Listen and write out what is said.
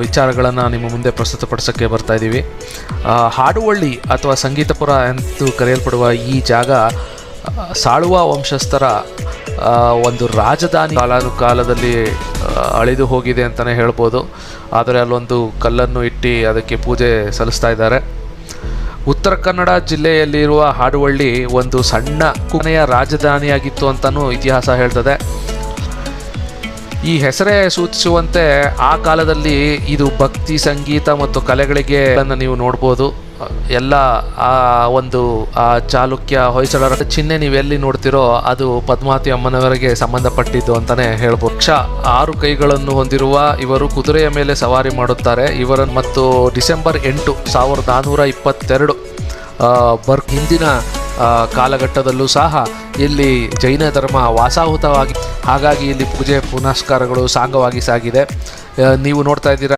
ವಿಚಾರಗಳನ್ನು ನಿಮ್ಮ ಮುಂದೆ ಪ್ರಸ್ತುತಪಡಿಸೋಕ್ಕೆ ಬರ್ತಾ ಇದ್ದೀವಿ. ಹಾಡುವಳ್ಳಿ ಅಥವಾ ಸಂಗೀತಪುರ ಎಂದು ಕರೆಯಲ್ಪಡುವ ಈ ಜಾಗ ಸಾಳುವ ವಂಶಸ್ಥರ ಒಂದು ರಾಜಧಾನಿ ಕಾಲದಲ್ಲಿ ಅಳಿದು ಹೋಗಿದೆ ಅಂತಲೇ ಹೇಳ್ಬೋದು. ಆದರೆ ಅಲ್ಲೊಂದು ಕಲ್ಲನ್ನು ಇಟ್ಟು ಅದಕ್ಕೆ ಪೂಜೆ ಸಲ್ಲಿಸ್ತಾ ಇದ್ದಾರೆ. ಉತ್ತರ ಕನ್ನಡ ಜಿಲ್ಲೆಯಲ್ಲಿರುವ ಹಾಡುವಳ್ಳಿ ಒಂದು ಸಣ್ಣ ಕೊನೆಯ ರಾಜಧಾನಿಯಾಗಿತ್ತು ಅಂತಲೂ ಇತಿಹಾಸ ಹೇಳ್ತದೆ. ಈ ಹೆಸರೇ ಸೂಚಿಸುವಂತೆ ಆ ಕಾಲದಲ್ಲಿ ಇದು ಭಕ್ತಿ, ಸಂಗೀತ ಮತ್ತು ಕಲೆಗಳಿಗೆ ನೀವು ನೋಡ್ಬೋದು. ಎಲ್ಲ ಆ ಒಂದು ಚಾಲುಕ್ಯ ಹೊಯ್ಸಳರ ಚಿಹ್ನೆ ನೀವೆಲ್ಲಿ ನೋಡ್ತಿರೋ ಅದು ಪದ್ಮಾವತಿ ಅಮ್ಮನವರಿಗೆ ಸಂಬಂಧಪಟ್ಟಿದ್ದು ಅಂತಲೇ ಹೇಳ್ಬೋದು. 6 ಕೈಗಳನ್ನು ಹೊಂದಿರುವ ಇವರು ಕುದುರೆಯ ಮೇಲೆ ಸವಾರಿ ಮಾಡುತ್ತಾರೆ. ಇವರನ್ನು ಮತ್ತು ಡಿಸೆಂಬರ್ 8, 1422 ಹಿಂದಿನ ಕಾಲಘಟ್ಟದಲ್ಲೂ ಸಹ ಇಲ್ಲಿ ಜೈನ ಧರ್ಮ ವಾಸಾಹುತವಾಗಿ, ಹಾಗಾಗಿ ಇಲ್ಲಿ ಪೂಜೆ ಪುನಸ್ಕಾರಗಳು ಸಾಂಗವಾಗಿ ಸಾಗಿದೆ. ನೀವು ನೋಡ್ತಾ ಇದ್ದೀರಾ.